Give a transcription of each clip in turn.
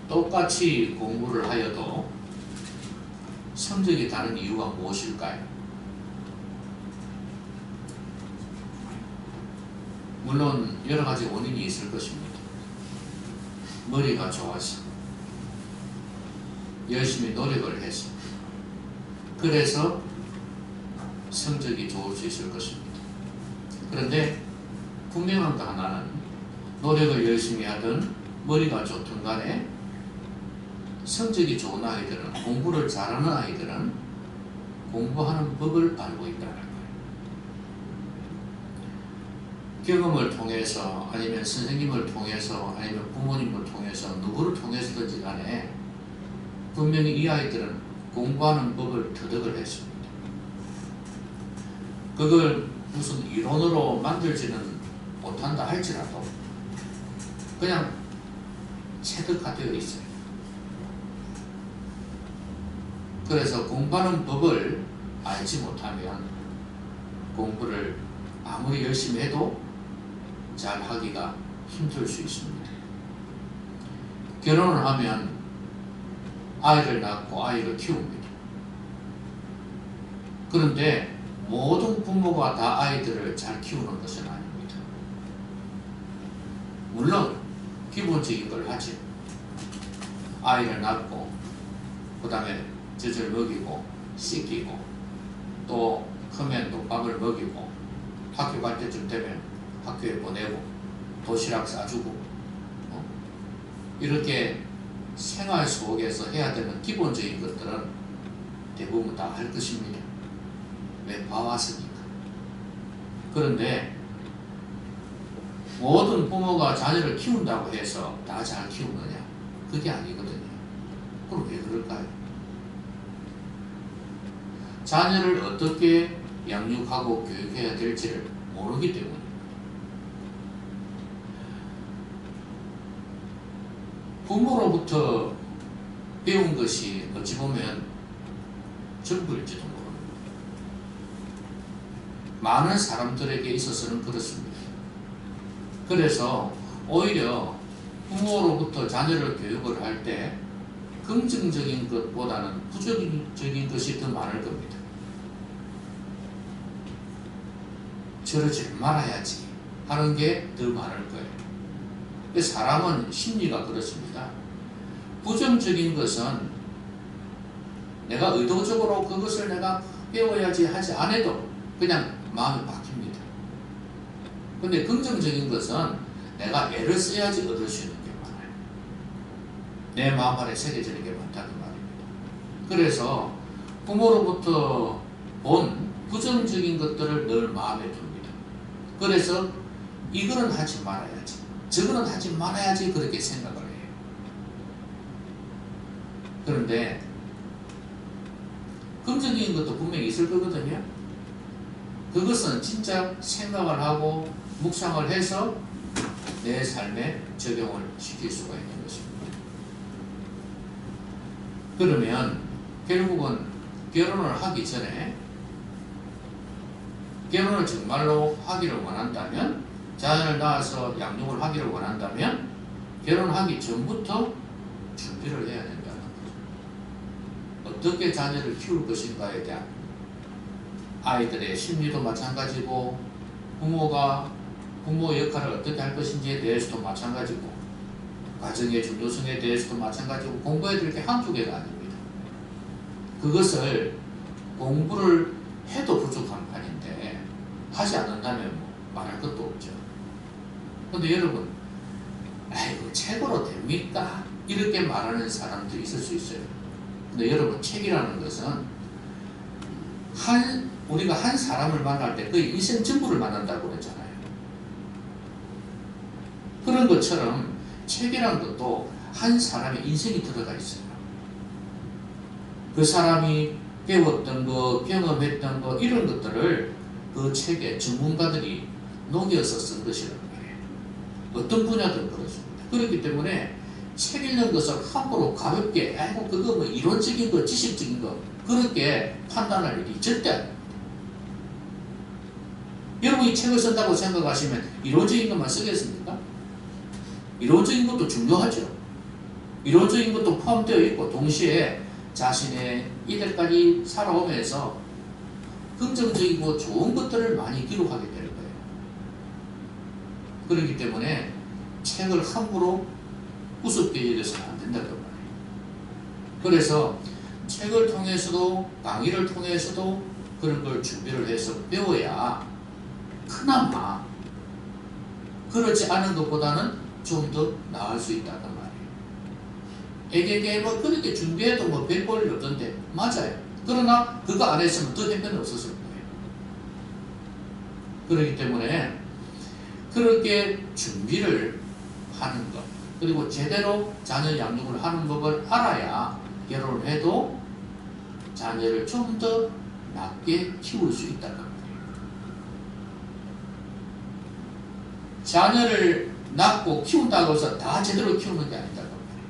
똑같이 공부를 하여도 성적이 다른 이유가 무엇일까요? 물론 여러 가지 원인이 있을 것입니다. 머리가 좋아서, 열심히 노력을 해서, 그래서 성적이 좋을 수 있을 것입니다. 그런데 분명한 거 하나는 노력을 열심히 하든 머리가 좋든 간에 성적이 좋은 아이들은, 공부를 잘하는 아이들은 공부하는 법을 알고 있다는 거예요. 경험을 통해서, 아니면 선생님을 통해서, 아니면 부모님을 통해서, 누구를 통해서든지 간에 분명히 이 아이들은 공부하는 법을 터득을 했습니다. 그걸 무슨 이론으로 만들지는 못한다 할지라도 그냥 체득화되어 있어요. 그래서 공부하는 법을 알지 못하면 공부를 아무리 열심히 해도 잘 하기가 힘들 수 있습니다. 결혼을 하면 아이를 낳고 아이를 키웁니다. 그런데 모든 부모가 다 아이들을 잘 키우는 것은 아닙니다. 물론 기본적인 걸 하죠. 아이를 낳고 그 다음에 젖을 먹이고 씻기고 또 크면 또 밥을 먹이고 학교 갈 때쯤 되면 학교에 보내고 도시락 싸주고 이렇게 생활 속에서 해야 되는 기본적인 것들은 대부분 다 할 것입니다. 왜? 봐왔으니까. 그런데 모든 부모가 자녀를 키운다고 해서 다 잘 키우느냐? 그게 아니거든요. 그럼 왜 그럴까요? 자녀를 어떻게 양육하고 교육해야 될지를 모르기 때문입니다. 부모로부터 배운 것이 어찌 보면 전부일지도 모릅니다. 많은 사람들에게 있어서는 그렇습니다. 그래서 오히려 부모로부터 자녀를 교육을 할 때 긍정적인 것보다는 부정적인 것이 더 많을 겁니다. 저러지 말아야지 하는 게 더 많을 거예요. 사람은 심리가 그렇습니다. 부정적인 것은 내가 의도적으로 그것을 내가 배워야지 하지 않아도 그냥 마음이 바뀝니다. 근데 긍정적인 것은 내가 애를 써야지 얻을 수 있는 게 많아요. 내 마음 안에 새겨지는 게 많다는 말입니다. 그래서 부모로부터 본 부정적인 것들을 늘 마음에 둡니다. 그래서 이거는 하지 말아야지, 저거는 하지 말아야지 그렇게 생각을 해요. 그런데 긍정적인 것도 분명히 있을 거거든요. 그것은 진짜 생각을 하고 묵상을 해서 내 삶에 적용을 시킬 수가 있는 것입니다. 그러면 결국은 결혼을 하기 전에 결혼을 정말로 하기를 원한다면, 자녀를 낳아서 양육을 하기를 원한다면 결혼하기 전부터 준비를 해야 된다는 거죠. 어떻게 자녀를 키울 것인가에 대한 아이들의 심리도 마찬가지고, 부모 역할을 어떻게 할 것인지에 대해서도 마찬가지고, 가정의 중요성에 대해서도 마찬가지고, 공부해야 될 게 한두 개가 아닙니다. 그것을 공부를 해도 부족한 판인데 하지 않는다면 말할 것도 없죠. 근데 여러분, 아이고 책으로 됩니까? 이렇게 말하는 사람도 있을 수 있어요. 근데 여러분, 책이라는 것은 우리가 한 사람을 만날 때 거의 인생 전부를 만난다고 그랬잖아요. 그런 것처럼 책이라는 것도 한 사람의 인생이 들어가 있어요. 그 사람이 배웠던 거, 경험했던 거, 이런 것들을 그 책에 전문가들이 녹여서 쓴 것이라는 거예요. 어떤 분야든 그렇습니다. 그렇기 때문에 책 읽는 것을 함부로 가볍게, 아이고 그거 뭐 이론적인 거, 지식적인 거 그렇게 판단할 일이 절대 아닙니다. 여러분이 책을 쓴다고 생각하시면 이론적인 것만 쓰겠습니까? 이론적인 것도 중요하죠. 이론적인 것도 포함되어 있고 동시에 자신의 이때까지 살아오면서 긍정적이고 좋은 것들을 많이 기록하게 될 거예요. 그렇기 때문에 책을 함부로 우습게 여겨서는 안 된다고 말해요. 그래서 책을 통해서도 강의를 통해서도 그런 걸 준비를 해서 배워야 그나마 그렇지 않은 것보다는 좀 더 나을 수 있다는 말이에요. 애에게 뭐 그렇게 준비해도 뭐 별 볼일 없던데 맞아요. 그러나 그거 안 했으면 더 형편이 없었을 거예요. 그렇기 때문에 그렇게 준비를 하는 것 그리고 제대로 자녀 양육을 하는 법을 알아야 결혼을 해도 자녀를 좀 더 낫게 키울 수 있다는 거예요. 자녀를 낳고 키운다고 해서 다 제대로 키우는 게 아니다고 말이에요.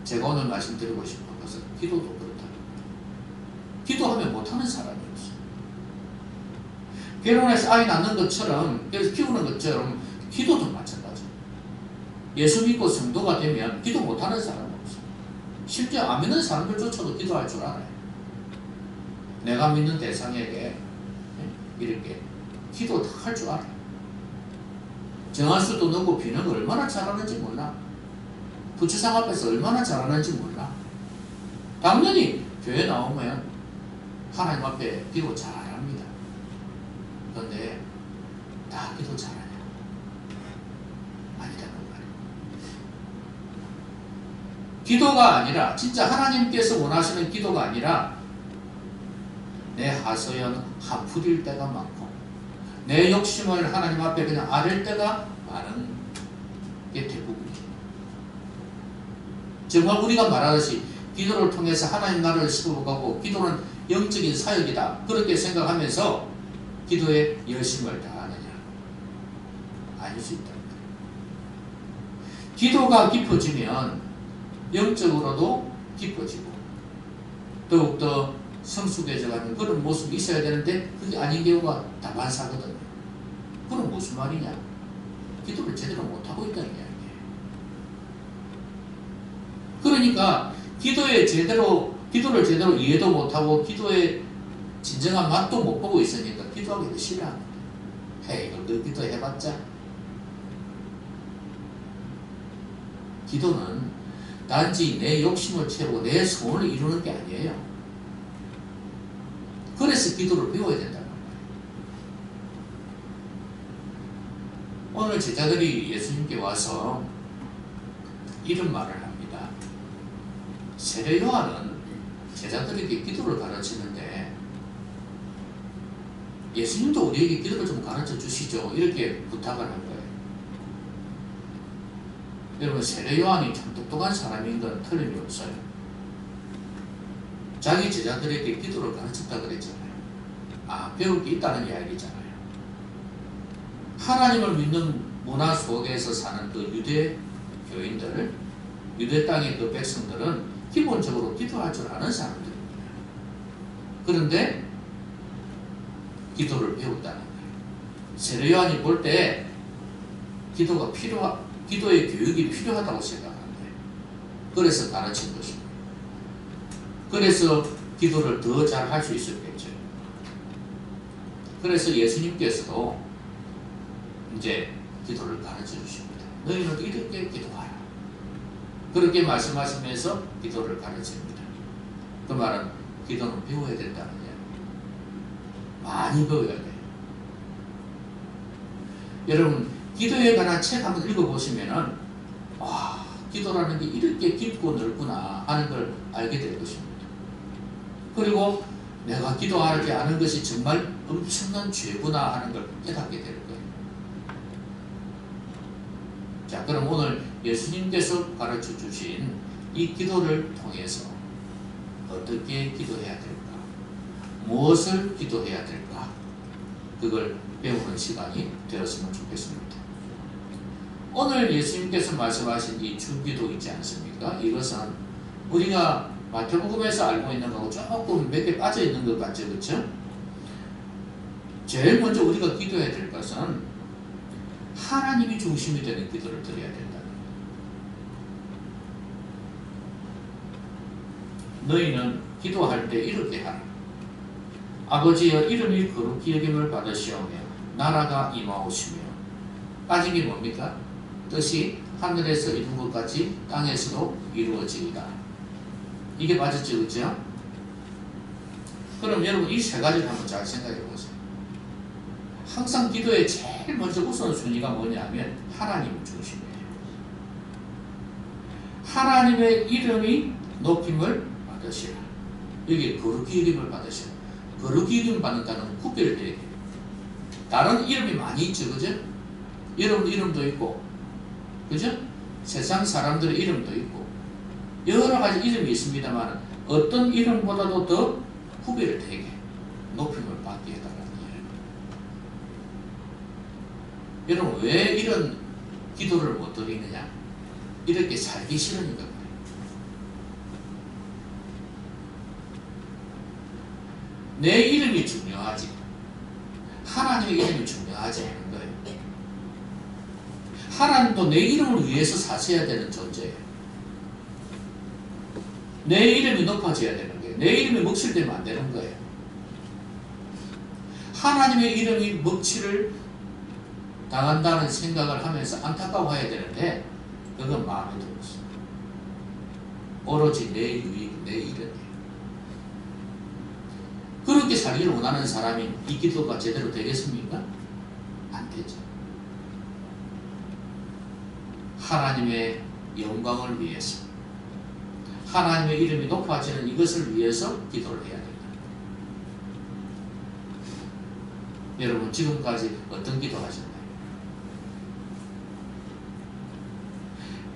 제가 오늘 말씀드리고 싶은 것은 기도도 그렇다는 거예요. 기도하면 못하는 사람이 없어요. 결혼해서 아이 낳는 것처럼 그래서 키우는 것처럼 기도도 마찬가지예요. 예수 믿고 성도가 되면 기도 못하는 사람은 없어요. 심지어 안 믿는 사람들조차도 기도할 줄 알아요. 내가 믿는 대상에게 이렇게 기도 다 할 줄 알아요. 정한수도 넣고 비는 거 얼마나 잘하는지 몰라. 부처상 앞에서 얼마나 잘하는지 몰라. 당연히 교회 나오면 하나님 앞에 기도 잘합니다. 그런데 다 기도 잘하냐? 아니라는 말이에요. 기도가 아니라 진짜 하나님께서 원하시는 기도가 아니라 내 하소연 한풀일 때가 많고 내 욕심을 하나님 앞에 그냥 아릴 때가 많은 게 대부분이에요. 정말 우리가 말하듯이 기도를 통해서 하나님 나라를 세워가고 기도는 영적인 사역이다 그렇게 생각하면서 기도에 열심을 다하느냐? 아닐 수 있다. 기도가 깊어지면 영적으로도 깊어지고 더욱더 성숙해져가는 그런 모습이 있어야 되는데 그게 아닌 경우가 다반사거든요. 그럼 무슨 말이냐? 기도를 제대로 못하고 있다는 이야기예요. 그러니까 기도를 제대로 이해도 못하고 기도의 진정한 맛도 못 보고 있으니까 기도하기도 싫어합니다. 헤이, 너 기도해봤자? 기도는 단지 내 욕심을 채우고 내 소원을 이루는 게 아니에요. 그래서 기도를 배워야 된다는 거예요. 오늘 제자들이 예수님께 와서 이런 말을 합니다. 세례 요한은 제자들에게 기도를 가르치는데 예수님도 우리에게 기도를 좀 가르쳐 주시죠. 이렇게 부탁을 한 거예요. 여러분 세례 요한이 참 똑똑한 사람인 건 틀림이 없어요. 자기 제자들에게 기도를 가르쳤다 그랬잖아요. 배울 게 있다는 이야기잖아요. 하나님을 믿는 문화 속에서 사는 그 유대 교인들, 유대 땅의 그 백성들은 기본적으로 기도할 줄 아는 사람들입니다. 그런데 기도를 배웠다는 거예요. 세례 요한이 볼 때 기도의 교육이 필요하다고 생각한 거예요. 그래서 가르친 것입니다. 그래서 기도를 더 잘 할 수 있었겠죠. 그래서 예수님께서도 이제 기도를 가르쳐 주십니다. 너희는 이렇게 기도하라. 그렇게 말씀하시면서 기도를 가르칩니다. 그 말은 기도는 배워야 된다는 이야기. 많이 배워야 돼요. 여러분 기도에 관한 책 한번 읽어보시면은 기도라는 게 이렇게 깊고 넓구나 하는 걸 알게 될 것입니다. 그리고 내가 기도하지 않은 것이 정말 엄청난 죄구나 하는 걸 깨닫게 될 거예요. 자, 그럼 오늘 예수님께서 가르쳐 주신 이 기도를 통해서 어떻게 기도해야 될까? 무엇을 기도해야 될까? 그걸 배우는 시간이 되었으면 좋겠습니다. 오늘 예수님께서 말씀하신 이 주기도 있지 않습니까? 이것은 우리가 마태복음에서 알고 있는 거하고 조금 몇 개 빠져 있는 것 같죠, 그렇죠? 제일 먼저 우리가 기도해야 될 것은 하나님이 중심이 되는 기도를 드려야 된다는 거예요. 너희는 기도할 때 이렇게 하라. 아버지여 이름이 거룩히 여김을 받으시오며 나라가 임하오시며. 빠진 게 뭡니까? 뜻이 하늘에서 이룬 것 같이 땅에서도 이루어지리다. 이게 빠졌죠, 그죠? 그럼 여러분 이 세 가지를 한번 잘 생각해 보세요. 항상 기도의 제일 먼저 우선순위가 뭐냐면 하나님 중심이에요. 하나님의 이름이 높임을 받으시라. 여기 거룩히 여김을 받으시라. 거룩히 여김을 받는다는 구별되게. 다른 이름이 많이 있죠, 그죠? 여러분 이름도 있고, 그죠? 세상 사람들의 이름도 있고, 여러 가지 이름이 있습니다만 어떤 이름보다도 더 구별되게 높임을 받게 해달라는 거예요. 여러분 왜 이런 기도를 못 드리느냐? 이렇게 살기 싫으니까 그래요. 내 이름이 중요하지 하나님의 이름이 중요하지 않은 거예요. 하나님도 내 이름을 위해서 사셔야 되는 존재예요. 내 이름이 높아져야 되는 거예요. 내 이름이 먹칠되면 안 되는 거예요. 하나님의 이름이 먹칠을 당한다는 생각을 하면서 안타까워해야 되는데 그건 마음에 들었어. 오로지 내 유익, 내 이름이에요. 그렇게 살기를 원하는 사람이 이 기도가 제대로 되겠습니까? 안 되죠. 하나님의 영광을 위해서, 하나님의 이름이 높아지는 이것을 위해서 기도를 해야 됩니다. 여러분 지금까지 어떤 기도 하셨나요?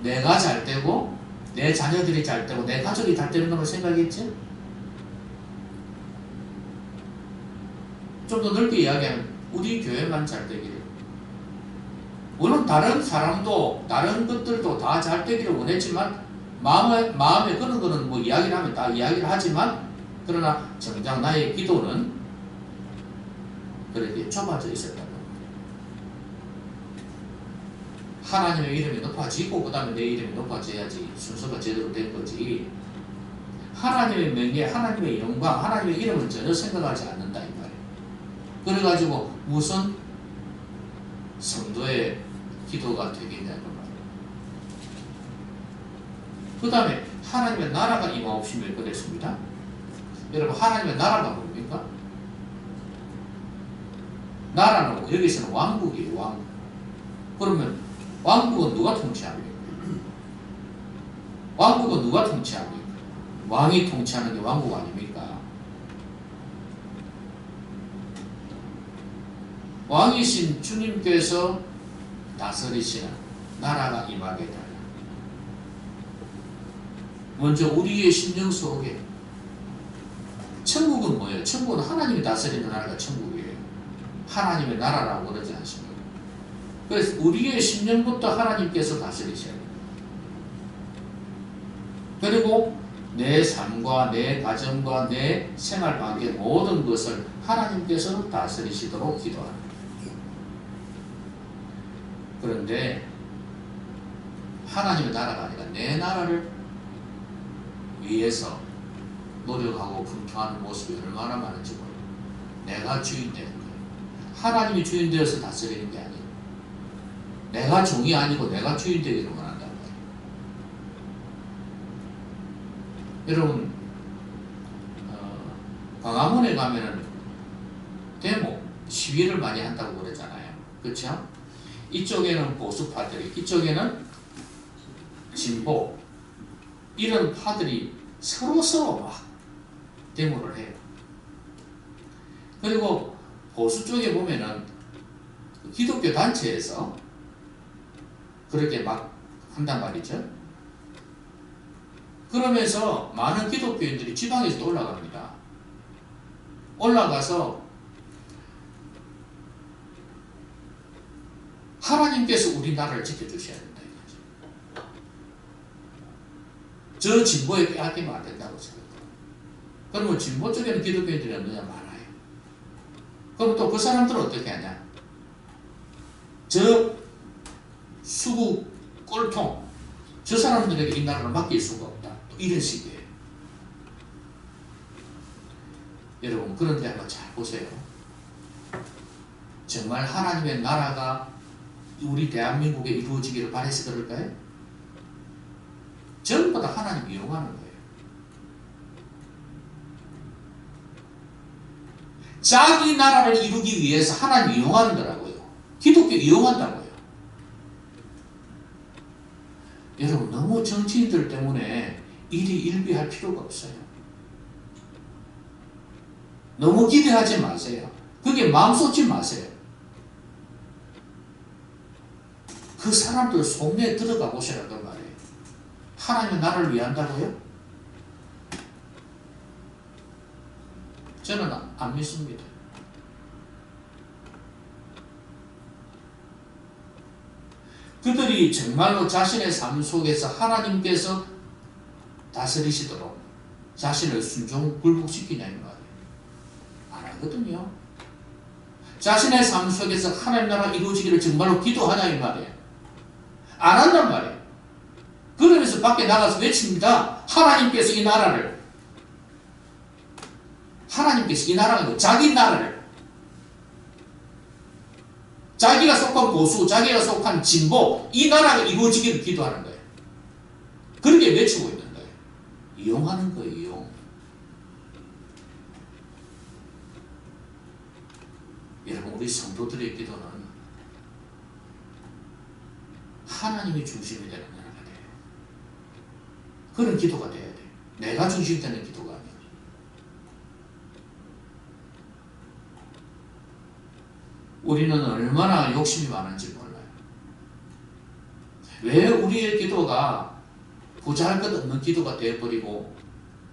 내가 잘 되고 내 자녀들이 잘 되고 내 가족이 잘 되는 것을 생각했지? 좀 더 넓게 이야기하면 우리 교회만 잘 되기를, 물론 다른 사람도 다른 것들도 다 잘 되기를 원했지만 마음에 그런 거는 뭐 이야기를 하면 다 이야기를 하지만 그러나 정작 나의 기도는 그렇게 좁아져 있었다는 겁니다. 하나님의 이름이 높아지고 그 다음에 내 이름이 높아져야지 순서가 제대로 된 거지. 하나님의 명예, 하나님의 영광, 하나님의 이름은 전혀 생각하지 않는다 이 말이에요. 그래가지고 무슨 성도의 기도가 되겠냐는 말이에요. 그 다음에 하나님의 나라가 임하옵시며 그랬습니다. 여러분 하나님의 나라가 뭡니까? 나라는 여기서는 왕국이에요. 왕국. 그러면 왕국은 누가 통치합니까? 왕국은 누가 통치합니까? 왕이 통치하는 게 왕국 아닙니까? 왕이신 주님께서 다스리시는 나라가 임하게 달라. 먼저 우리의 심령 속에 천국은 뭐예요? 천국은 하나님이 다스리는 나라가 천국이에요. 하나님의 나라라고 그러지 않습니까? 그래서 우리의 심령부터 하나님께서 다스리셔야 돼요. 그리고 내 삶과 내 가정과 내 생활관계 모든 것을 하나님께서 다스리시도록 기도합니다. 그런데 하나님의 나라가 아니라 내 나라를 위해서 노력하고 분투하는 모습이 얼마나 많은지 몰라요. 내가 주인 되는 거예요. 하나님이 주인 되어서 다스리는 게 아니에요. 내가 종이 아니고 내가 주인 되기를 원한단 말이에요. 여러분 광화문에 가면은 데모, 시위를 많이 한다고 그러잖아요. 그렇죠? 이쪽에는 보수파들이, 이쪽에는 진보, 이런 파들이 서로 막 데모를 해요. 그리고 보수 쪽에 보면은 기독교 단체에서 그렇게 막 한단 말이죠. 그러면서 많은 기독교인들이 지방에서도 올라갑니다. 올라가서 하나님께서 우리나라를 지켜주셔야 된다 이거죠. 저 진보에 빼앗기면 안 된다고 생각해요. 그러면 진보 쪽에는 기독교인들이 얼마나 많아요. 그럼 또 그 사람들은 어떻게 하냐? 저 수구 꼴통, 저 사람들에게 이 나라를 맡길 수가 없다. 또 이런 식이에요. 여러분 그런데 한번 잘 보세요. 정말 하나님의 나라가 우리 대한민국에 이루어지기를 바라서 그럴까요? 전부 다 하나님 이용하는 거예요. 자기 나라를 이루기 위해서 하나님 이용하는 거라고요. 기독교 이용한다고요. 여러분 너무 정치인들 때문에 일이 일비할 필요가 없어요. 너무 기대하지 마세요. 그게 마음 쏟지 마세요. 그 사람들 속내에 들어가 보시라고 말이에요. 하나님의 나라를 위한다고요? 저는 안 믿습니다. 그들이 정말로 자신의 삶 속에서 하나님께서 다스리시도록 자신을 순종 굴복시키냐 이 말이에요. 안 하거든요. 자신의 삶 속에서 하나님 나라 이루어지기를 정말로 기도하냐 이 말이에요. 안 한단 말이에요. 그러면서 밖에 나가서 외칩니다. 하나님께서 이 나라를, 하나님께서 이 나라가 자기 나라를, 자기가 속한 보수, 자기가 속한 진보, 이 나라가 이루어지기를 기도하는 거예요. 그렇게 외치고 있는 거예요. 이용하는 거예요, 이용. 여러분, 우리 성도들의 기도는 하나님이 중심이 되는 나라가 돼요. 그런 기도가 돼야 돼요. 내가 중심이 되는 기도가 아니에요. 우리는 얼마나 욕심이 많은지 몰라요. 왜 우리의 기도가 보잘것없는 기도가 되어버리고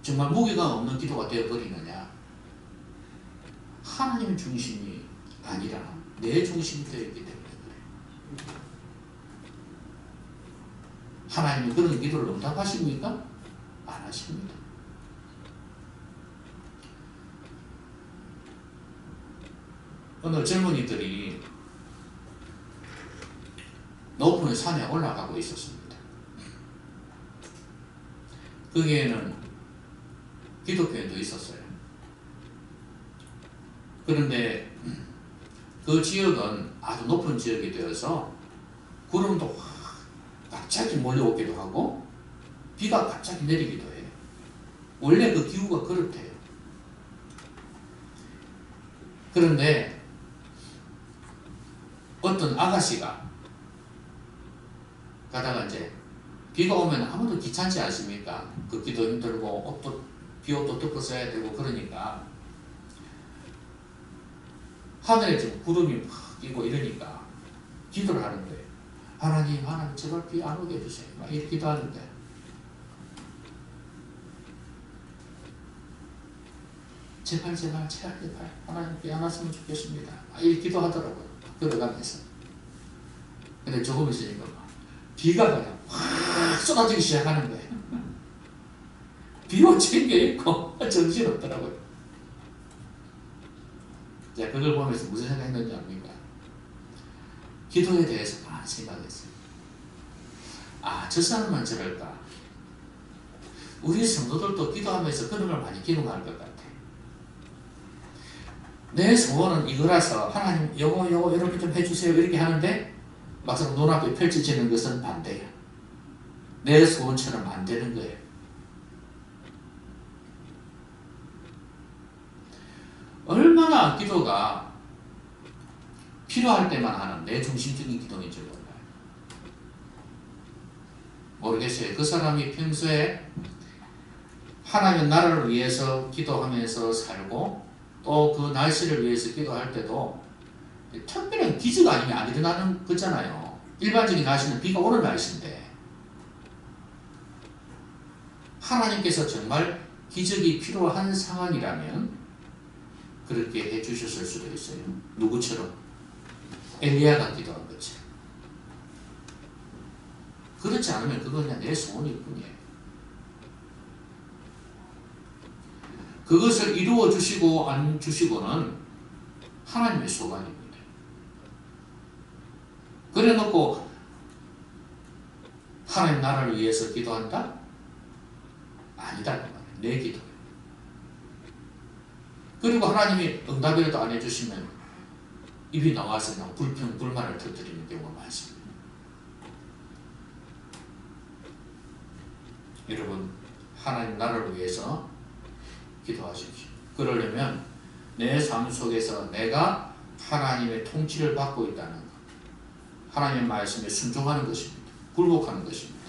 정말 무게감 없는 기도가 되어버리느냐. 하나님 중심이 아니라 내 중심이 되어있기 때문에 그래요. 하나님이 그런 기도를 응답하십니까? 안 하십니다. 어느 젊은이들이 높은 산에 올라가고 있었습니다. 거기에는 기독교인도 있었어요. 그런데 그 지역은 아주 높은 지역이 되어서 구름도 갑자기 몰려오기도 하고 비가 갑자기 내리기도 해요. 원래 그 기후가 그렇대요. 그런데 어떤 아가씨가 가다가 이제 비가 오면 아무도 귀찮지 않습니까? 걷기도 힘들고 비옷도 덮어 써야 되고 그러니까 하늘에 지금 구름이 막 끼고 이러니까 기도를 하는 거예요. 하나님 제발 비 안 오게 해주세요. 막 이렇게 기도하는데 제발 하나님 비 안 왔으면 좋겠습니다. 막 이렇게 기도하더라고요. 걸어가면서. 근데 조금 있으니까 막 비가 그냥 확 쏟아지기 시작하는 거예요. 비옷 챙겨입고 정신없더라고요. 제가 그걸 보면서 무슨 생각했는지 압니까? 기도에 대해서 많이 생각했어요. 저 사람만 저럴까? 우리 성도들도 기도하면서 그런 걸 많이 기록할 것 같아. 내 소원은 이거라서 하나님 요거 이렇게 좀 해주세요 이렇게 하는데 막상 눈앞에 펼쳐지는 것은 반대야. 내 소원처럼 안 되는 거예요. 얼마나 기도가 필요할 때만 하는 내 중심적인 기도인지 몰라요. 모르겠어요. 그 사람이 평소에 하나님의 나라를 위해서 기도하면서 살고 또 그 날씨를 위해서 기도할 때도 특별한 기적 아니면 안 일어나는 거잖아요. 일반적인 날씨는 비가 오는 날씨인데 하나님께서 정말 기적이 필요한 상황이라면 그렇게 해주셨을 수도 있어요. 누구처럼? 엘리야가 기도한 거죠. 그렇지 않으면 그건 그냥 내 소원일 뿐이에요. 그것을 이루어 주시고 안 주시고는 하나님의 소관입니다. 그래 놓고 하나님 나라를 위해서 기도한다? 아니다. 내 기도예요. 그리고 하나님이 응답이라도 안 해주시면 입이 나와서 그냥 불평, 불만을 터뜨리는 경우가 많습니다. 여러분, 하나님 나라를 위해서 기도하십시오. 그러려면 내 삶 속에서 내가 하나님의 통치를 받고 있다는 것, 하나님의 말씀에 순종하는 것입니다. 굴복하는 것입니다.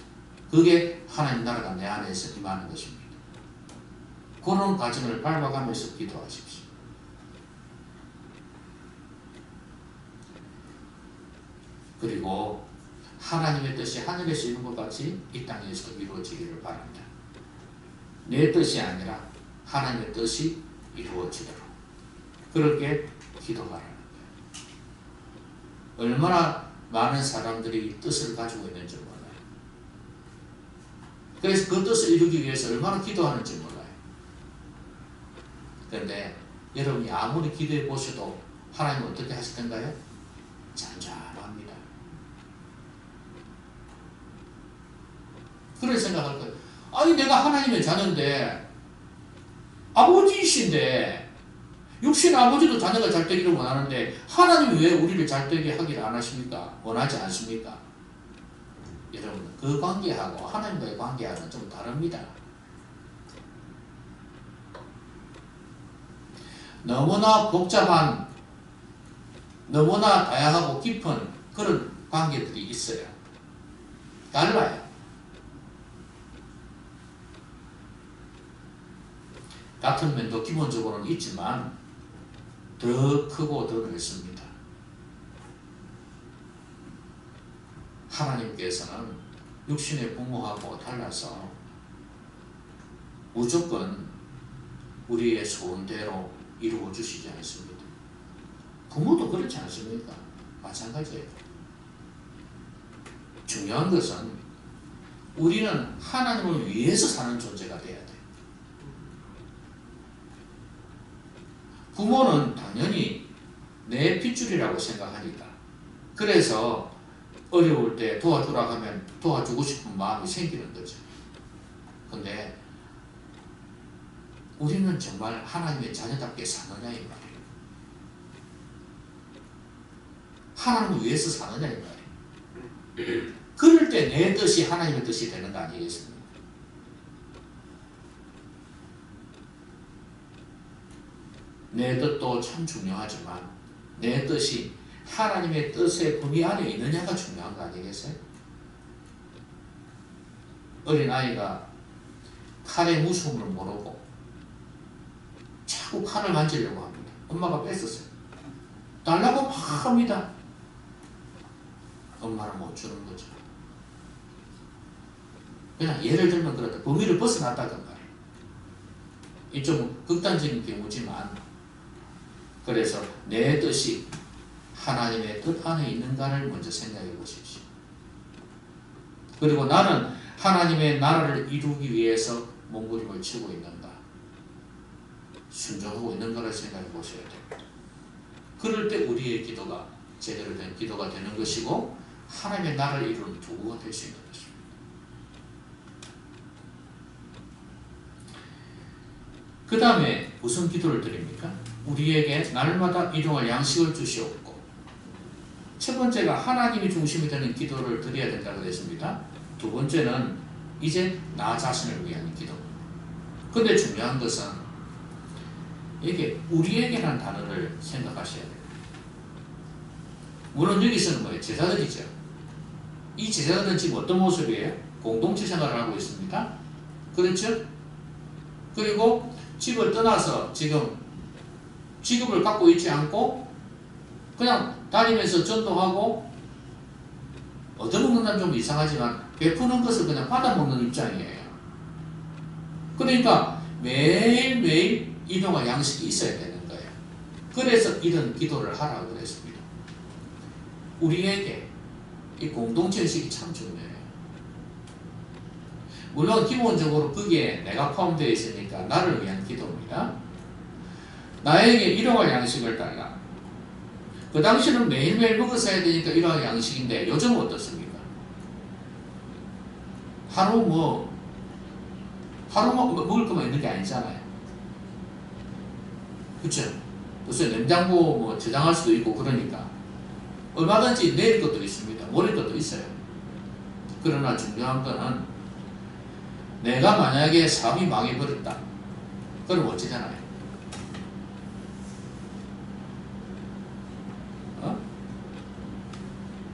그게 하나님 나라가 내 안에서 임하는 것입니다. 그런 과정을 밟아가면서 기도하십시오. 그리고 하나님의 뜻이 하늘에서 이룬 것 같이 이 땅에서 이루어지기를 바랍니다. 내 뜻이 아니라 하나님의 뜻이 이루어지도록 그렇게 기도하라는 거예요. 얼마나 많은 사람들이 뜻을 가지고 있는지 몰라요. 그래서 그 뜻을 이루기 위해서 얼마나 기도하는지 몰라요. 그런데 여러분이 아무리 기도해 보셔도 하나님은 어떻게 하시던가요? 잔잔합니다. 그런 생각할 거예요. 아니 내가 하나님의 자녀인데 아버지이신데 육신의 아버지도 자녀가 잘 되기를 원하는데 하나님이 왜 우리를 잘 되게 하기를 안 하십니까? 원하지 않습니까? 여러분 그 관계하고 하나님과의 관계하고는 좀 다릅니다. 너무나 복잡한 너무나 다양하고 깊은 그런 관계들이 있어요. 달라요. 같은 면도 기본적으로는 있지만 더 크고 더 넓습니다. 하나님께서는 육신의 부모하고 달라서 무조건 우리의 소원대로 이루어 주시지 않습니다. 부모도 그렇지 않습니까? 마찬가지예요. 중요한 것은 우리는 하나님을 위해서 사는 존재가 돼야 돼요. 부모는 당연히 내 핏줄이라고 생각하니까 그래서 어려울 때 도와주라 하면 도와주고 싶은 마음이 생기는 거죠. 근데 우리는 정말 하나님의 자녀답게 사느냐 이 말이에요. 하나님을 위해서 사느냐 이 말이에요. 그럴 때 내 뜻이 하나님의 뜻이 되는 거 아니겠습니까? 내 뜻도 참 중요하지만 내 뜻이 하나님의 뜻의 범위 안에 있느냐가 중요한 거 아니겠어요? 어린아이가 칼의 무서움을 모르고 자꾸 칼을 만지려고 합니다. 엄마가 뺐었어요. 달라고 막 합니다. 엄마는 못 주는 거죠. 그냥 예를 들면 그렇다. 범위를 벗어났다는 말이에요. 이 좀 극단적인 경우지만 그래서 내 뜻이 하나님의 뜻 안에 있는가를 먼저 생각해 보십시오. 그리고 나는 하나님의 나라를 이루기 위해서 몸부림을 치고 있는가, 순종하고 있는가를 생각해 보셔야 됩니다. 그럴 때 우리의 기도가 제대로 된 기도가 되는 것이고 하나님의 나라를 이루는 도구가 될 수 있는 것입니다. 그 다음에 무슨 기도를 드립니까? 우리에게 날마다 일용할 양식을 주시옵고, 첫 번째가 하나님이 중심이 되는 기도를 드려야 된다고 했습니다. 두 번째는 이제 나 자신을 위한 기도. 근데 중요한 것은 이게 우리에게라는 단어를 생각하셔야 돼요. 물론 여기서는 뭐예요? 제자들이죠. 이 제자들은 지금 어떤 모습이에요? 공동체 생활을 하고 있습니다. 그렇죠? 그리고 집을 떠나서 지금 직업을 갖고 있지 않고 그냥 다니면서 전도하고 얻어먹는다는 좀 이상하지만 베푸는 것을 그냥 받아먹는 입장이에요. 그러니까 매일매일 일용할 양식이 있어야 되는 거예요. 그래서 이런 기도를 하라고 그랬습니다. 우리에게 이 공동체 의식이 참 중요해요. 물론 기본적으로 거기에 내가 포함되어 있으니까 나를 위한 기도입니다. 나에게 일용할 양식을 달라. 그 당시는 매일매일 먹어서 해야 되니까 일용할 양식인데 요즘은 어떻습니까? 하루 먹을 것만 있는 게 아니잖아요. 그쵸? 그래서 냉장고 뭐 저장할 수도 있고 그러니까 얼마든지 내일 것도 있습니다. 모레 것도 있어요. 그러나 중요한 거는 내가 만약에 사업이 망해버렸다. 그럼 어찌되나요?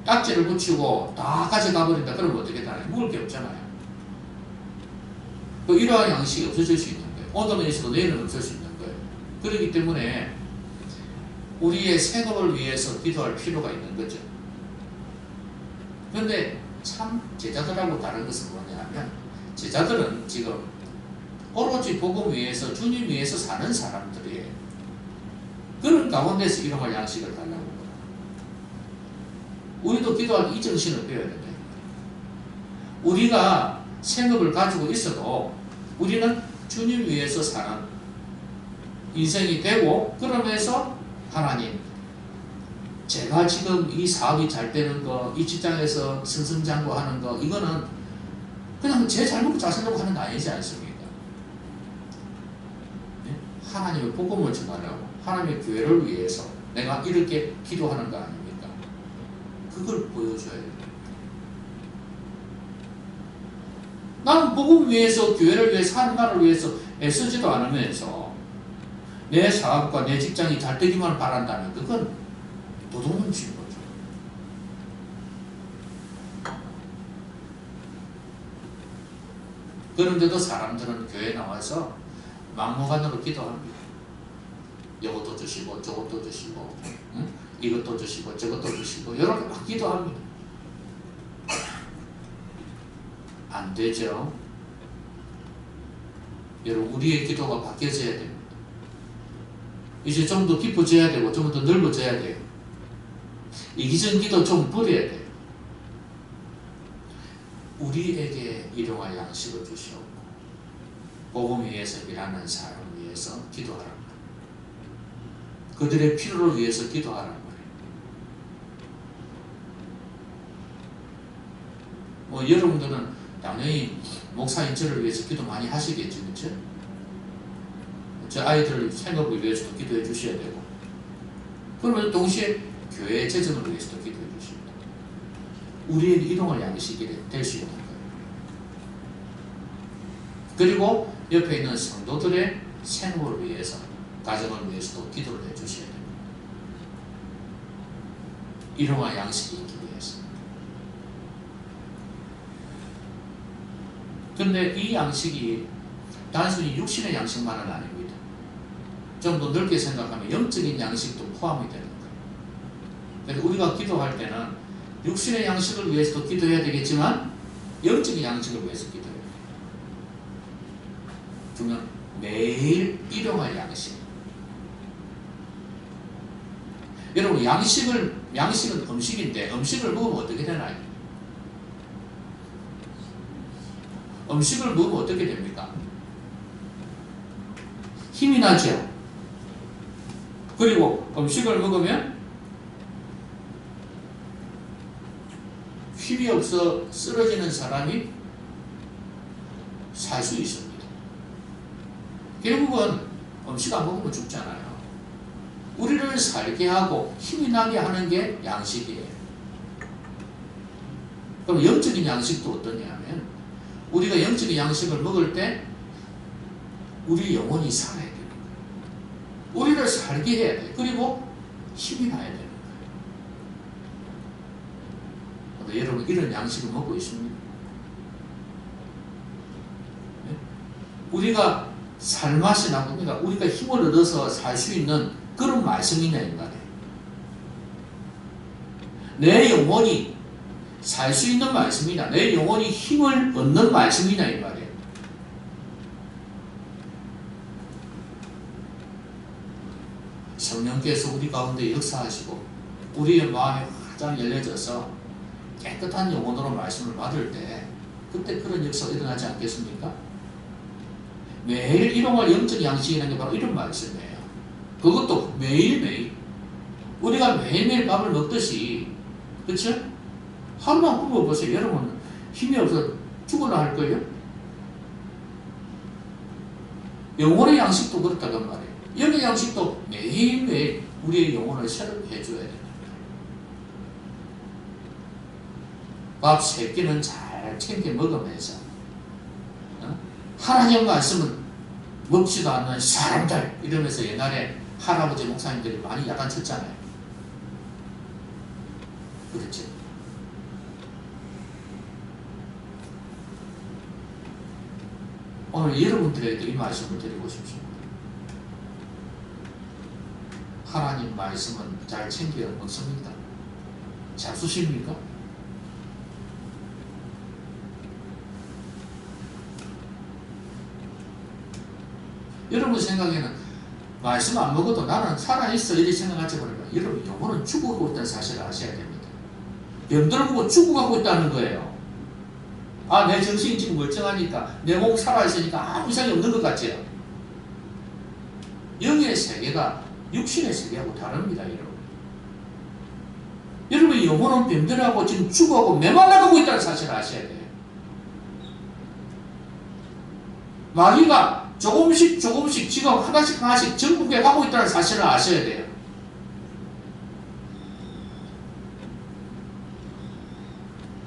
딱지를 붙이고 다 가져가버린다. 그럼 어떻게 되나요? 먹을 게 없잖아요. 이러한 양식이 없어질 수 있는 거예요. 오늘은 있어도 내일은 없을 수 있는 거예요. 그렇기 때문에 우리의 생업을 위해서 기도할 필요가 있는 거죠. 그런데 참 제자들하고 다른 것은 뭐냐면 제자들은 지금 오로지 복음 위해서 주님 위해서 사는 사람들이에요. 그런 가운데서 일용할 양식을 달라고 합니다. 우리도 기도할 이 정신을 배워야 된다. 우리가 생업을 가지고 있어도 우리는 주님 위해서 사는 인생이 되고 그러면서 하나님 제가 지금 이 사업이 잘 되는 거, 이 직장에서 승승장구하는 거 이거는 그냥 제 잘못 자신으로 하는 거 아니지 않습니까? 하나님의 복음을 전하려고 하나님의 교회를 위해서 내가 이렇게 기도하는 거 아닙니까? 그걸 보여줘야 돼요. 나는 복음 위해서 교회를 위해서 하나님을 위해서 애쓰지도 않으면서 내 사업과 내 직장이 잘 되기만 바란다면 그건 도둑놈치는 거죠. 그런데도 사람들은 교회에 나와서 막무가내로 기도합니다. 이것도 주시고 저것도 주시고 응? 이것도 주시고 저것도 주시고 이렇게 막 기도합니다. 안 되죠. 여러분 우리의 기도가 바뀌어져야 됩니다. 이제 좀 더 깊어져야 되고 좀 더 넓어져야 돼요. 이기적 기도 좀 버려야 돼요. 우리에게 일용할 양식을 주시옵고 복음 위해서 일하는 사람을 위해서 기도하란 말이에요. 그들의 필요를 위해서 기도하란 말이에요. 뭐 여러분들은 당연히 목사인 저를 위해서 기도 많이 하시겠죠, 그렇죠? 저 아이들 생업을 위해서도 기도해 주셔야 되고 그러면 동시에 교회의 재정을 위해서도 기도해 주십니다. 우리의 이동할 양식이 될 수 있는 거예요. 그리고 옆에 있는 성도들의 생업을 위해서 가정을 위해서도 기도를 해 주셔야 됩니다. 이동할 양식이 있기 위해서. 그런데 이 양식이 단순히 육신의 양식만은 아닙니다. 좀 더 넓게 생각하면 영적인 양식도 포함이 되는 거예요. 그래서 우리가 기도할 때는 육신의 양식을 위해서도 기도해야 되겠지만 영적인 양식을 위해서 기도해야 돼요. 중요한 매일 일용할 양식. 여러분 양식은 음식인데 음식을 먹으면 어떻게 되나요? 음식을 먹으면 어떻게 됩니까? 힘이 나죠. 그리고 음식을 먹으면 힘이 없어 쓰러지는 사람이 살 수 있습니다. 결국은 음식 안 먹으면 죽잖아요. 우리를 살게 하고 힘이 나게 하는 게 양식이에요. 그럼 영적인 양식도 어떠냐면 우리가 영적인 양식을 먹을 때 우리 영혼이 살아야 돼요. 우리를 살게 해야 돼요. 그리고 힘이 나야 되는 거예요. 여러분 이런 양식을 먹고 있습니다. 네? 우리가 살맛이 나고 그러니까 우리가 힘을 얻어서 살 수 있는 그런 말씀이냐 이 말이에요. 내 영혼이 살 수 있는 말씀이냐 내 영혼이 힘을 얻는 말씀이냐 이 말이에요. 성령께서 우리 가운데 역사하시고 우리의 마음이 활짝 열려져서 깨끗한 영혼으로 말씀을 받을 때 그때 그런 역사가 일어나지 않겠습니까? 매일 일용할 영적 양식이라는 게 바로 이런 말씀이에요. 그것도 매일매일 우리가 매일매일 밥을 먹듯이 그렇죠? 하루만 굶어보세요. 여러분 힘이 없어 죽으려 할걸요? 영혼의 양식도 그렇다고 말이에요. 영의 양식도 매일매일 우리의 영혼을 새롭게 해줘야 됩니다. 밥 3끼는 잘 챙겨 먹으면서 하나님 말씀은 먹지도 않는 사람들 이러면서 옛날에 할아버지 목사님들이 많이 야단 쳤잖아요. 그렇죠? 오늘 여러분들에게도 이 말씀을 드리고 싶습니다. 하나님 말씀은 잘 챙겨 먹습니까? 잘 쓰십니까? 여러분 생각에는 말씀 안 먹어도 나는 살아있어 이렇게 생각할지 모르겠어요. 여러분 영혼은 죽어가고 있다는 사실을 아셔야 됩니다. 병들고 죽어가고 있다는 거예요. 아, 내 정신이 지금 멀쩡하니까 내 몸 살아있으니까 아무 이상이 없는 것 같지요. 영의 세계가 육신의 세계하고 다릅니다. 여러분 영혼은 병들어가고 지금 죽어가고 메말라가고 있다는 사실을 아셔야 돼요. 마귀가 조금씩 지금 하나씩 전국에 가고 있다는 사실을 아셔야 돼요.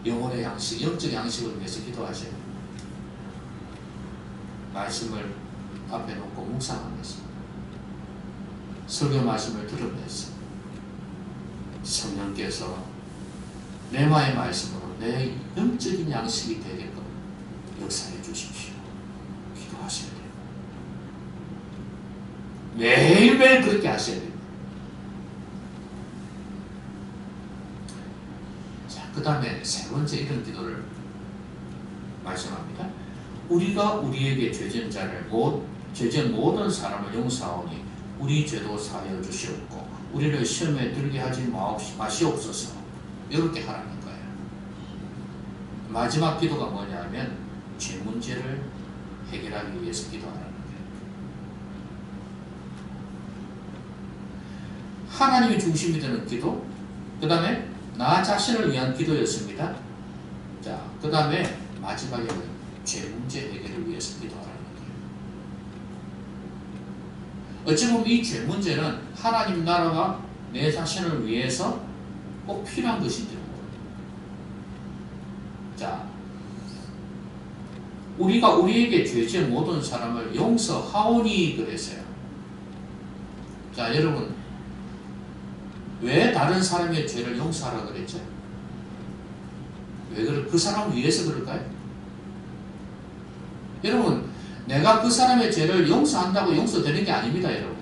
영혼의 양식, 영적 양식을 위해서 기도하셔야 돼요. 말씀을 앞에 놓고 묵상하면서 설교 말씀을 들으면서 성령께서 레마의 말씀으로 내 영적인 양식이 되게끔 역사해 주십시오. 기도하셔야 돼요. 매일매일 그렇게 하셔야 됩니다. 자, 그 다음에 세 번째 이런 기도를 말씀합니다. 우리가 우리에게 죄진 모든 사람을 용서하오니 우리 죄도 사하여 주시옵고 우리를 시험에 들게 하지 마시옵소서. 이렇게 하라는 거예요. 마지막 기도가 뭐냐면 죄 문제를 해결하기 위해서 기도하라는 거예요. 하나님이 중심이 되는 기도, 그 다음에 나 자신을 위한 기도였습니다. 자, 그 다음에 마지막에는 죄 문제 해결을 위해서 기도하라는 거예요. 어찌 보면 이 죄 문제는 하나님 나라가 내 자신을 위해서 꼭 필요한 것인지는 모릅니다. 자, 우리가 우리에게 죄지은 모든 사람을 용서하오니 그랬어요. 자, 여러분 왜 다른 사람의 죄를 용서하라 그랬죠? 그 사람을 위해서 그럴까요? 여러분, 내가 그 사람의 죄를 용서한다고 용서되는 게 아닙니다, 여러분.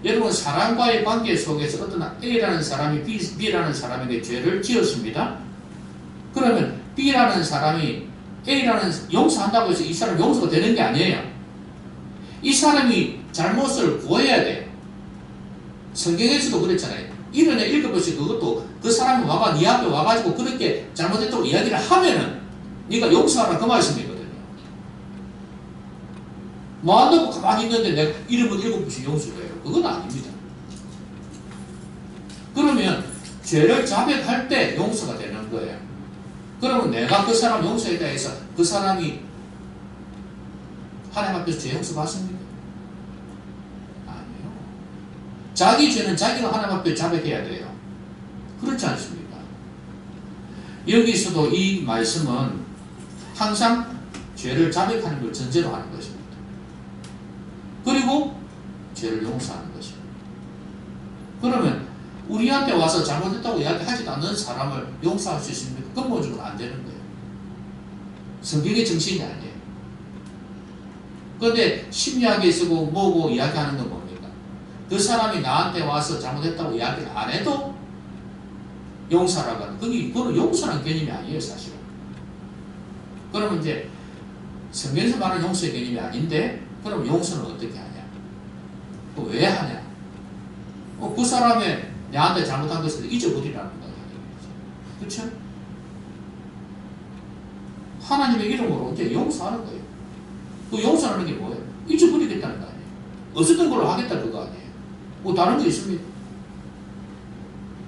여러분, 사람과의 관계 속에서 어떤 A라는 사람이 B라는 사람에게 죄를 지었습니다. 그러면 B라는 사람이 A라는 용서한다고 해서 이 사람 용서가 되는 게 아니에요. 이 사람이 잘못을 고해야 돼요. 성경에서도 그랬잖아요. 1년에 7번씩 그것도 그 사람이 네 앞에 와가지고 그렇게 잘못했다고 이야기를 하면은 네가 용서하라 그 말씀이거든요. 뭐 안다고 가만히 있는데 내가 7번씩 용서해요. 그건 아닙니다. 그러면 죄를 자백할 때 용서가 되는 거예요. 그러면 내가 그 사람 용서했다 해서 그 사람이 하나님 앞에서 죄 용서 받습니까? 자기 죄는 자기가 하나님 앞에 자백해야 돼요. 그렇지 않습니까? 여기서도 이 말씀은 항상 죄를 자백하는 걸 전제로 하는 것입니다. 그리고 죄를 용서하는 것입니다. 그러면 우리한테 와서 잘못했다고 이야기하지도 않는 사람을 용서할 수 있습니까? 근본적으로 안 되는 거예요. 성경의 정신이 아니에요. 그런데 심리학에 쓰고 뭐고 이야기하는 건 뭡니까? 그 사람이 나한테 와서 잘못했다고 이야기를 안 해도 용서라고 하는, 그거는 용서라는 개념이 아니에요, 사실은. 그러면 이제 성경에서 말하는 용서의 개념이 아닌데, 그럼 용서는 어떻게 하냐? 왜 하냐? 그 사람이 나한테 잘못한 것을 잊어버리라는 거예요. 그렇죠? 하나님의 이름으로 이제 용서하는 거예요. 그 용서하는 게 뭐예요? 잊어버리겠다는 거 아니에요. 없었던 걸로 하겠다 그거 아니에요. 뭐 다른 게 있습니까?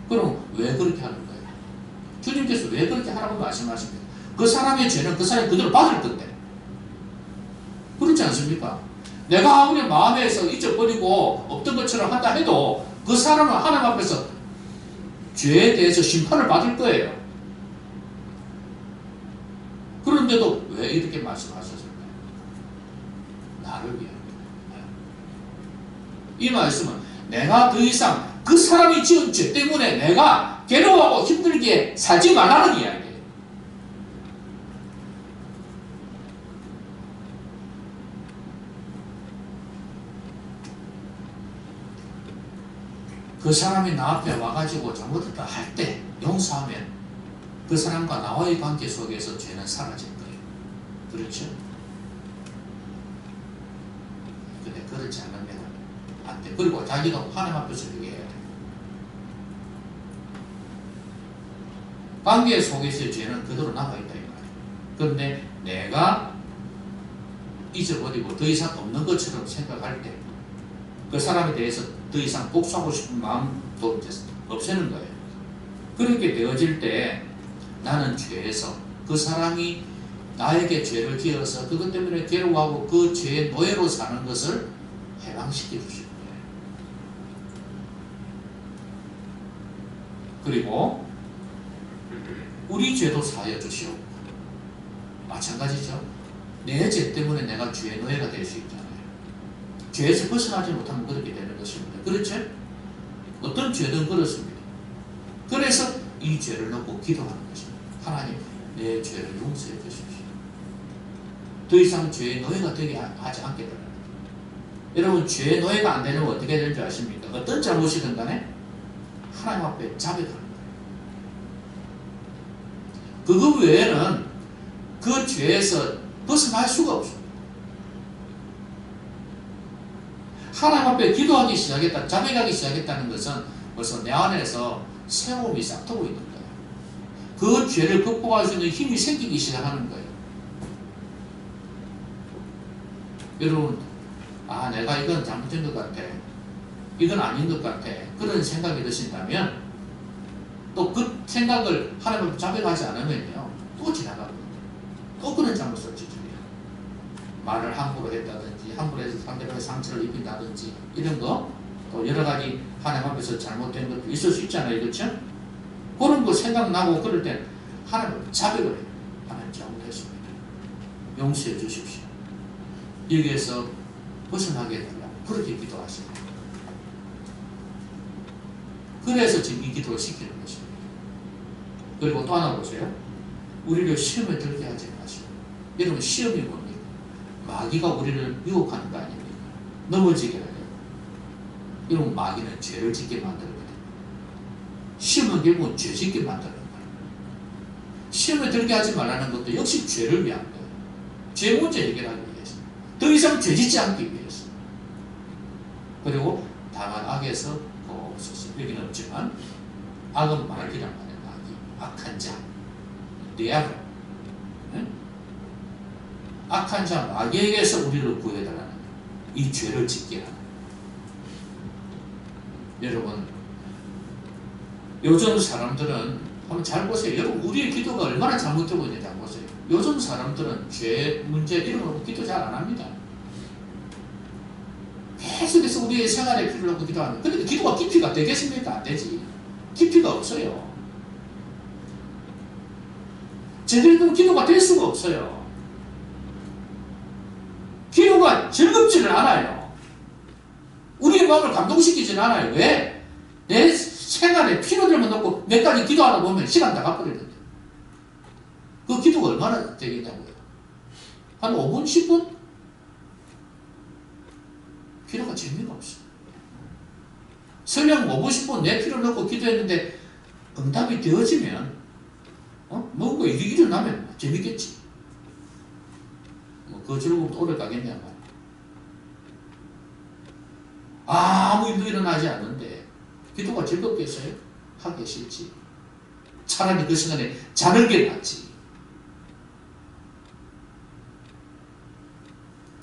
그럼 왜 그렇게 하는 거예요? 주님께서 왜 그렇게 하라고 말씀하십니까? 그 사람의 죄는 그 사람이 그대로 받을 건데. 그렇지 않습니까? 내가 아무리 마음에서 잊어버리고 없던 것처럼 한다 해도 그 사람은 하나님 앞에서 죄에 대해서 심판을 받을 거예요. 그런데도 왜 이렇게 말씀하셨을까요? 나를 위하여. 이 말씀은 내가 더 이상 그 사람이 지은 죄 때문에 내가 괴로워하고 힘들게 살지 말라는 이야기예요. 그 사람이 나 앞에 와가지고 잘못했다 할 때 용서하면 그 사람과 나와의 관계 속에서 죄는 사라질 거예요. 그렇죠? 근데 그렇지 않으면 안 돼. 그리고 자기도 하나님 앞에서 이렇게 해야 돼. 관계 속에서의 죄는 그대로 남아있다 이 말이에요. 그런데 내가 잊어버리고 더 이상 없는 것처럼 생각할 때 그 사람에 대해서 더 이상 복수하고 싶은 마음도 없애는 거예요. 그렇게 되어질 때 나는 죄에서 그 사람이 나에게 죄를 지어서 그것 때문에 괴로워하고 그 죄의 노예로 사는 것을 해방시켜 주시는 거예요. 그리고 우리 죄도 사하여 주시옵고 마찬가지죠. 내 죄 때문에 내가 죄의 노예가 될 수 있잖아요. 죄에서 벗어나지 못하면 그렇게 되는 것입니다. 그렇죠? 어떤 죄든 그렇습니다. 그래서 이 죄를 놓고 기도하는 것입니다. 하나님, 내 죄를 용서해 주십시오. 더 이상 죄의 노예가 되게 하지 않게 되는 거예요. 여러분, 죄의 노예가 안 되는 건 어떻게 되는 줄 아십니까? 어떤 잘못이든 간에 하나님 앞에 자백하는 거예요. 그거 외에는 그 죄에서 벗어날 수가 없습니다. 하나님 앞에 기도하기 시작했다, 자백하기 시작했다는 것은 벌써 내 안에서 새로움이 싹트고 있는 거예요. 그 죄를 극복할 수 있는 힘이 생기기 시작하는 거예요. 여러분, 아, 내가 이건 잘못된 것 같아. 이건 아닌 것 같아. 그런 생각이 드신다면 또 그 생각을 하나님 앞에 자백하지 않으면요, 또 지나가거든요. 또 그런 잘못을 저질러요. 말을 함부로 했다든지, 함부로 해서 상대방의 상처를 입힌다든지, 이런 거, 또 여러 가지 하나님 앞에서 잘못된 것도 있을 수 있잖아요. 그렇죠? 그런 거 생각나고 그럴 땐 하나님 앞에 자백을 해요. 하나님 잘못했습니다. 용서해 주십시오. 여기에서 벗어나게 해달라고 그렇게 기도하십니다. 그래서 지금 이 기도를 시키는 것입니다. 그리고 또 하나 보세요. 우리를 시험에 들게 하지 마시고. 여러분, 시험이 뭡니까? 마귀가 우리를 유혹하는 거 아닙니까? 넘어지게 하려고. 여러분, 마귀는 죄를 짓게 만들거든요. 시험은 결국은 죄 짓게 만드는 거예요. 시험에 들게 하지 말라는 것도 역시 죄를 위한 거예요. 죄 문제 해결하기 위해서. 더 이상 죄 짓지 않기 위해서. 그리고 다만 악에서 고소서. 여기는 없지만 악은 마귀란 말이에요. 마귀. 악한 자. 디아블. 악한 자 마귀에게서 우리를 구해달라는 거예요. 이 죄를 짓게 하는 거예요. 여러분, 요즘 사람들은 한번 잘 보세요. 여러분, 우리의 기도가 얼마나 잘못되고 있는지 잘 보세요. 요즘 사람들은 죄 문제 이런 거 기도 잘 안 합니다. 계속해서 우리의 생활에 필요를 놓고 기도하는. 그런데 기도가 깊이가 되겠습니까? 안 되지. 깊이가 없어요. 제대로 된 기도가 될 수가 없어요. 기도가 즐겁지는 않아요. 우리의 마음을 감동시키지는 않아요. 왜? 내 생활에 필요들만 놓고 몇 가지 기도하다 보면 시간 다 가버리는데. 그 기도가 얼마나 되겠냐고요. 한 5분, 10분? 기도가 재미가 없어. 설령 5분, 10분 내 필요를 놓고 기도했는데 응답이 되어지면 뭔가 일이 일어나면 재밌겠지. 그 즐거움도 오래 가겠냐 말이야. 아무 일도 일어나지 않는데 기도가 즐겁겠어요? 하기 싫지. 차라리 그 시간에 자는 게 낫지.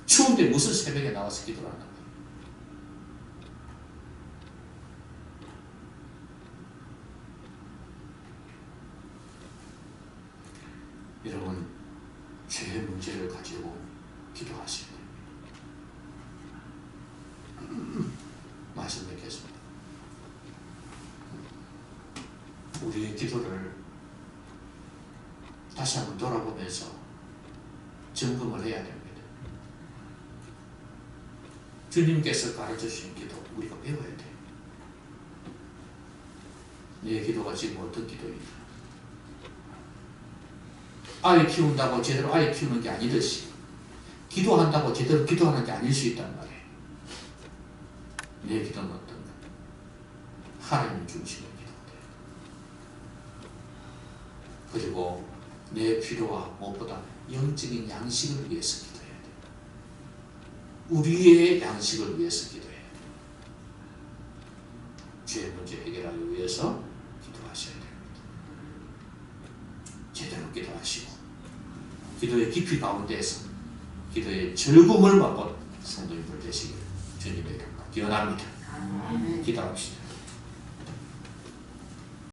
추운데 무슨 새벽에 나와서 기도를 하는 거야. 여러분, 죄의 문제를 가지고 기도하시면 됩니다. 우리의 기도를 다시 한번 돌아보면서 점검을 해야 됩니다. 주님께서 가르쳐주신 기도 우리가 배워야 돼요. 내 기도가 지금 어떤 기도인가? 아이 키운다고 제대로 아이 키우는 게 아니듯이 기도한다고 제대로 기도하는 게 아닐 수 있단 말이에요. 내 기도는 어떤가? 하나님 중심의 기도가 돼요. 그리고 내 필요와 무엇보다 영적인 양식을 위해서 기도해야 돼요. 우리의 양식을 위해서 기도해야 돼요. 죄 문제 해결하기 위해서 기도하셔야 됩니다. 제대로 기도하시고 기도의 깊이 가운데에서 기도의 즐거움을 맛본 성도님들 되시길 주님의 이름으로 기원합니다. 기도합시다.